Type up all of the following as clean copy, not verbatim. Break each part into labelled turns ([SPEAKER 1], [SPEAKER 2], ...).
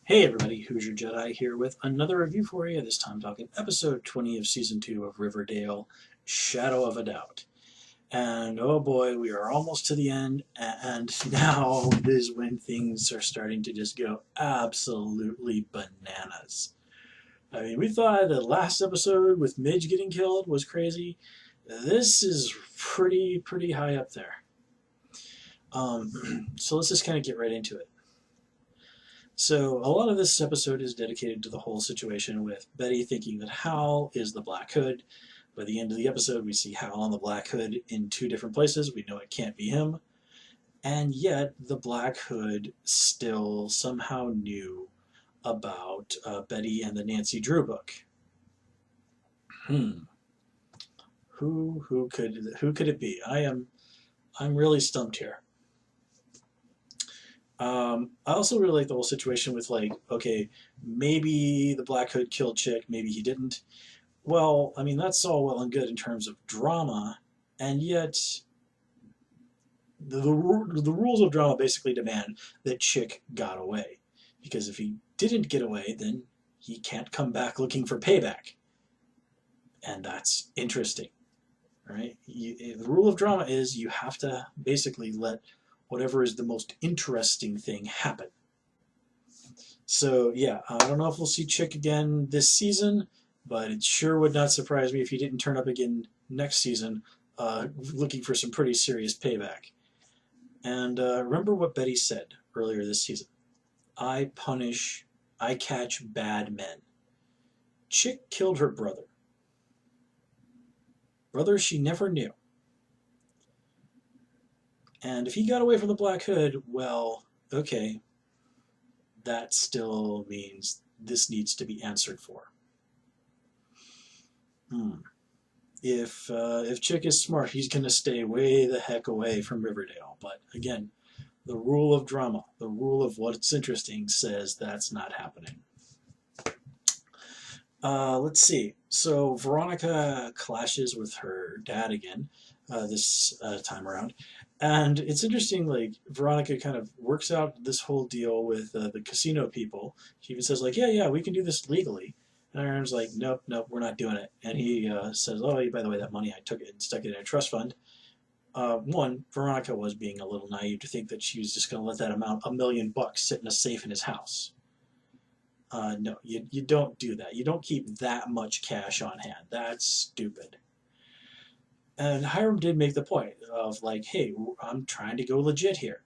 [SPEAKER 1] Hey everybody, Hoosier Jedi here with another review for you, this time talking episode 20 of season 2 of Riverdale, Shadow of a Doubt. And oh boy, we are almost to the end, and now is when things are starting to just go absolutely bananas. I mean, we thought the last episode with Midge getting killed was crazy. This is pretty high up there. So let's just kind of get right into it. So a lot of this episode is dedicated to the whole situation with Betty thinking that Hal is the Black Hood. By the end of the episode, we see Hal on the Black Hood in two different places. We know it can't be him. And yet, the Black Hood still somehow knew about Betty and the Nancy Drew book. Hmm. Who could it be? I'm really stumped here. I also really like the whole situation with like, okay, maybe the Black Hood killed Chick, maybe he didn't. Well, I mean, that's all well and good in terms of drama, and yet the rules of drama basically demand that Chick got away. Because if he didn't get away, then he can't come back looking for payback. And that's interesting, right? The rule of drama is you have to basically let whatever is the most interesting thing happen. So yeah, I don't know if we'll see Chick again this season, but it sure would not surprise me if he didn't turn up again next season, looking for some pretty serious payback. And remember what Betty said earlier this season. I catch bad men. Chick killed her brother. Brother she never knew. And if he got away from the Black Hood, well, okay, that still means this needs to be answered for. If Chick is smart, he's going to stay way the heck away from Riverdale. But again, the rule of drama, the rule of what's interesting says that's not happening. Let's see. So Veronica clashes with her dad again this time around. And it's interesting, like, Veronica kind of works out this whole deal with the casino people. She even says, like, yeah, we can do this legally. And Aaron's like, nope, we're not doing it. And he says, oh, by the way, that money, I took it and stuck it in a trust fund. One, Veronica was being a little naive to think that she was just going to let that amount, $1 million, sit in a safe in his house. No, you don't do that. You don't keep that much cash on hand. That's stupid. And Hiram did make the point of like, hey, I'm trying to go legit here.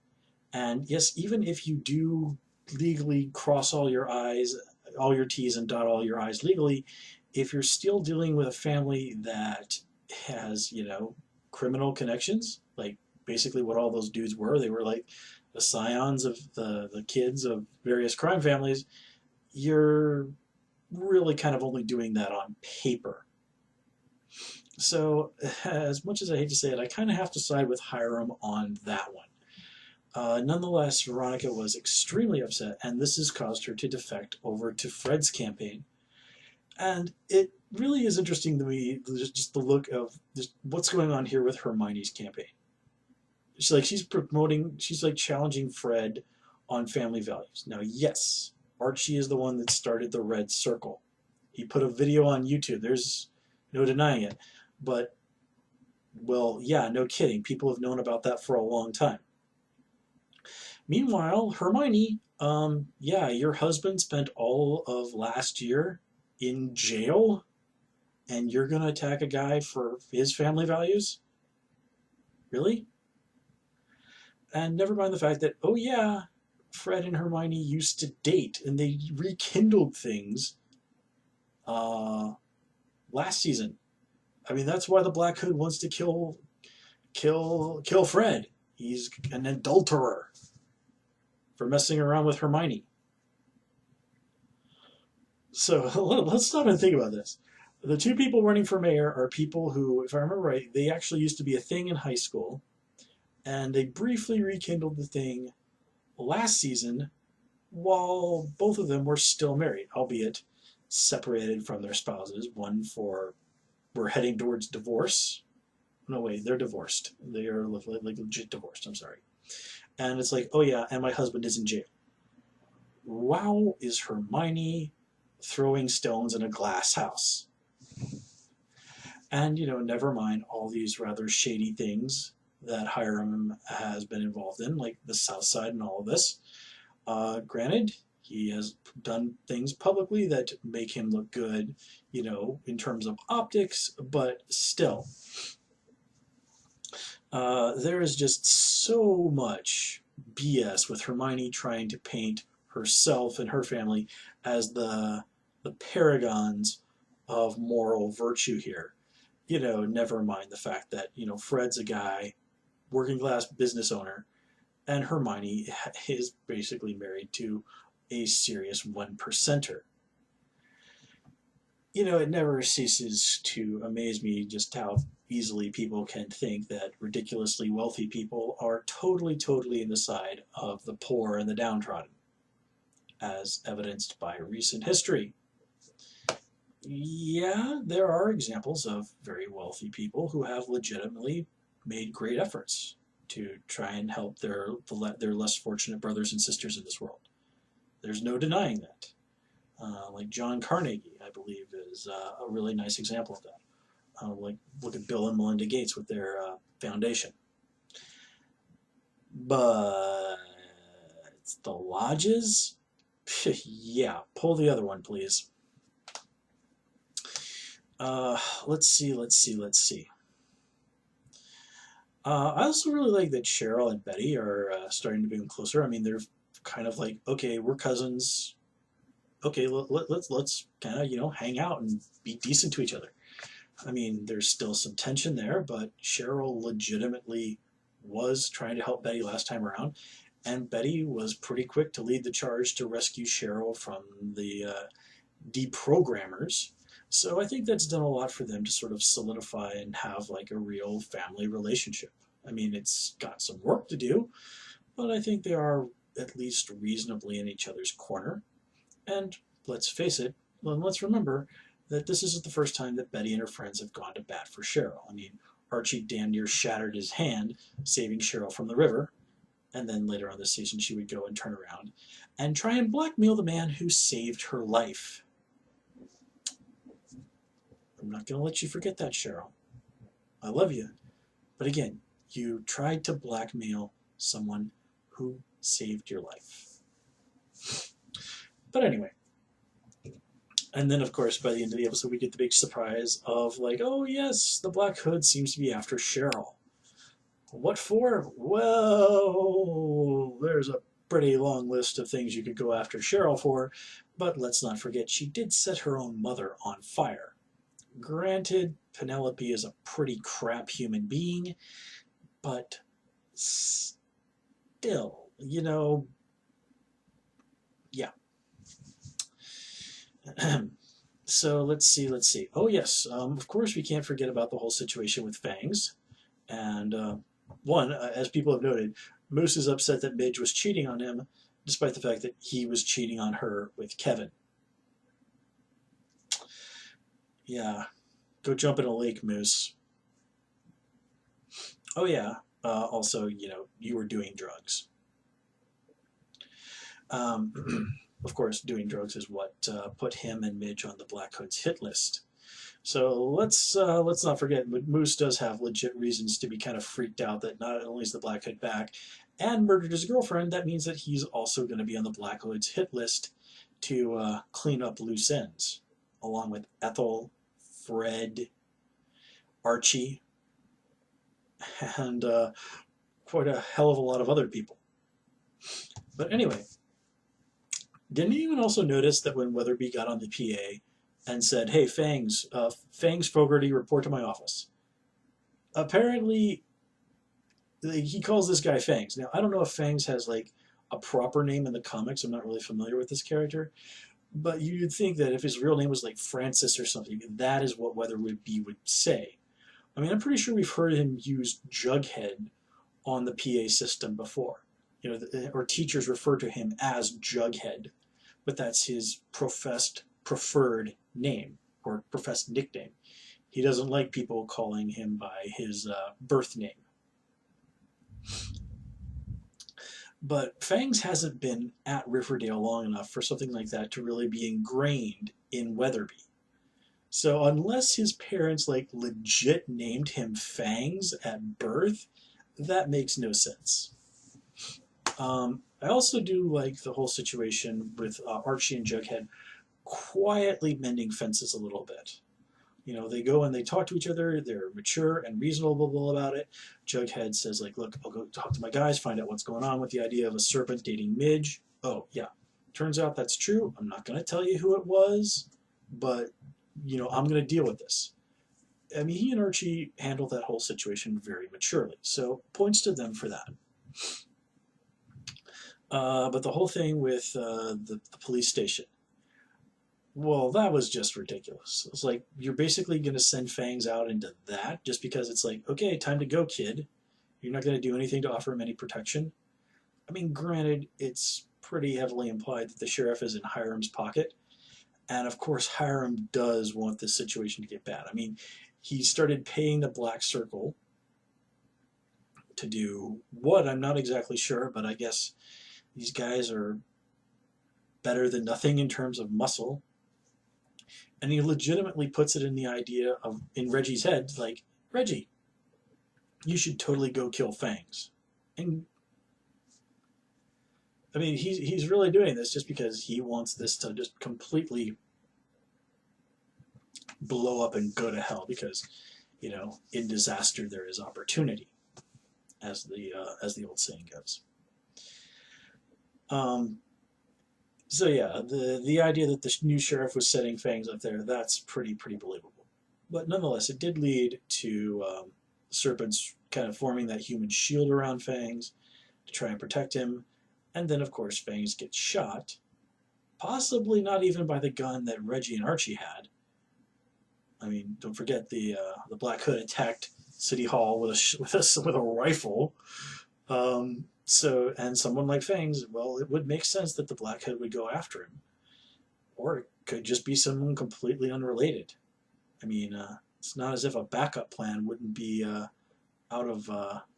[SPEAKER 1] And yes, even if you do legally cross all your I's, all your T's, and dot all your I's legally, if you're still dealing with a family that has, criminal connections, like basically what all those dudes were, they were like the scions of the kids of various crime families, you're really kind of only doing that on paper. So, as much as I hate to say it, I kind of have to side with Hiram on that one. Nonetheless, Veronica was extremely upset, and this has caused her to defect over to Fred's campaign. And it really is interesting to me, just the look of just what's going on here with Hermione's campaign. She's like challenging Fred on family values. Now, yes, Archie is the one that started the Red Circle. He put a video on YouTube. There's no denying it. But, well, yeah, no kidding. People have known about that for a long time. Meanwhile, Hermione, yeah, your husband spent all of last year in jail, and you're going to attack a guy for his family values? Really? And never mind the fact that, oh yeah, Fred and Hermione used to date, and they rekindled things last season. I mean, that's why the Black Hood wants to kill Fred. He's an adulterer for messing around with Hermione. So let's stop and think about this. The two people running for mayor are people who, if I remember right, they actually used to be a thing in high school, and they briefly rekindled the thing last season while both of them were still married, albeit separated from their spouses. One for we're heading towards divorce. No, wait, they're divorced. They are like legit divorced. I'm sorry. And it's like, oh yeah, and my husband is in jail. Wow, is Hermione throwing stones in a glass house? And, never mind all these rather shady things that Hiram has been involved in, like the South Side and all of this. Granted, he has done things publicly that make him look good, in terms of optics, but still, there is just so much BS with Hermione trying to paint herself and her family as the paragons of moral virtue here. Never mind the fact that, Fred's a guy, working class business owner, and Hermione is basically married to a serious one percenter. It never ceases to amaze me just how easily people can think that ridiculously wealthy people are totally, totally in the side of the poor and the downtrodden, as evidenced by recent history. Yeah, there are examples of very wealthy people who have legitimately made great efforts to try and help their less fortunate brothers and sisters in this world. There's no denying that. Like John Carnegie, I believe, is a really nice example of that. Like look at Bill and Melinda Gates with their foundation. But the lodges, yeah, pull the other one, please. Let's see. I also really like that Cheryl and Betty are starting to become closer. I mean, they're kind of like, okay, we're cousins. Okay, let's kind of hang out and be decent to each other. I mean, there's still some tension there, but Cheryl legitimately was trying to help Betty last time around, and Betty was pretty quick to lead the charge to rescue Cheryl from the deprogrammers. So I think that's done a lot for them to sort of solidify and have like a real family relationship. I mean, it's got some work to do, but I think they are at least reasonably in each other's corner. And let's face it, well, let's remember that this isn't the first time that Betty and her friends have gone to bat for Cheryl. I mean, Archie damn near shattered his hand saving Cheryl from the river, and then later on this season she would go and turn around and try and blackmail the man who saved her life. I'm not going to let you forget that, Cheryl. I love you. But again, you tried to blackmail someone who saved your life. But anyway, and then, of course, by the end of the episode, we get the big surprise of, like, oh, yes, the Black Hood seems to be after Cheryl. What for? Well, there's a pretty long list of things you could go after Cheryl for, but let's not forget she did set her own mother on fire. Granted, Penelope is a pretty crap human being, but still, yeah. So let's see. Oh yes, of course we can't forget about the whole situation with Fangs. And as people have noted, Moose is upset that Midge was cheating on him, despite the fact that he was cheating on her with Kevin. Yeah, go jump in a lake, Moose. Oh yeah, also, you were doing drugs. Of course, doing drugs is what put him and Midge on the Black Hood's hit list. So let's not forget, Moose does have legit reasons to be kind of freaked out that not only is the Black Hood back and murdered his girlfriend, that means that he's also going to be on the Black Hood's hit list to clean up loose ends, along with Ethel, Fred, Archie, and quite a hell of a lot of other people. But anyway, didn't anyone also notice that when Weatherby got on the PA and said, "Hey, Fangs Fogarty, report to my office"? Apparently, he calls this guy Fangs. Now, I don't know if Fangs has like a proper name in the comics. I'm not really familiar with this character, but you'd think that if his real name was like Francis or something, that is what Weatherby would say. I mean, I'm pretty sure we've heard him use Jughead on the PA system before. Or teachers refer to him as Jughead, but that's his professed preferred name or professed nickname. He doesn't like people calling him by his birth name. But Fangs hasn't been at Riverdale long enough for something like that to really be ingrained in Weatherby. So unless his parents like legit named him Fangs at birth, that makes no sense. I also do like the whole situation with Archie and Jughead quietly mending fences a little bit. You know, they go and they talk to each other. They're mature and reasonable about it. Jughead says, like, look, I'll go talk to my guys, find out what's going on with the idea of a serpent dating Midge. Oh, yeah. Turns out that's true. I'm not going to tell you who it was, but, you know, I'm going to deal with this. I mean, he and Archie handled that whole situation very maturely. So points to them for that. But the whole thing with the police station, well, that was just ridiculous. It's like you're basically going to send Fangs out into that just because it's like, okay, time to go, kid. You're not going to do anything to offer him any protection. I mean, granted, it's pretty heavily implied that the sheriff is in Hiram's pocket, and of course, Hiram does want this situation to get bad. I mean, he started paying the Black Circle to do what? I'm not exactly sure, but I guess these guys are better than nothing in terms of muscle. And he legitimately puts it in the idea of in Reggie's head, like, Reggie, you should totally go kill Fangs. And I mean, he's really doing this just because he wants this to just completely blow up and go to hell because, you know, in disaster there is opportunity, as the old saying goes. Um, so yeah, the idea that the new sheriff was setting Fangs up there, that's pretty believable. But nonetheless, it did lead to Serpent's kind of forming that human shield around Fangs to try and protect him. And then, of course, Fangs gets shot, possibly not even by the gun that Reggie and Archie had. I mean, don't forget the Black Hood attacked City Hall with a rifle. So, and someone like Fangs, well, it would make sense that the Black Hood would go after him, or it could just be someone completely unrelated. I mean, it's not as if a backup plan wouldn't be out of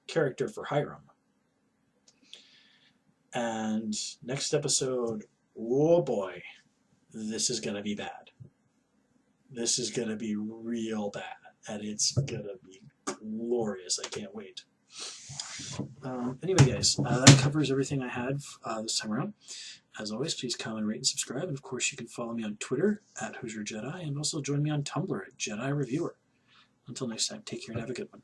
[SPEAKER 1] character for Hiram. And next episode, oh boy, this is gonna be bad. This is gonna be real bad, and it's gonna be glorious. I can't wait. Anyway, guys, that covers everything I had this time around. As always, please comment, rate, and subscribe. And of course, you can follow me on Twitter at Hoosier Jedi, and also join me on Tumblr at Jedi Reviewer. Until next time, take care and have a good one.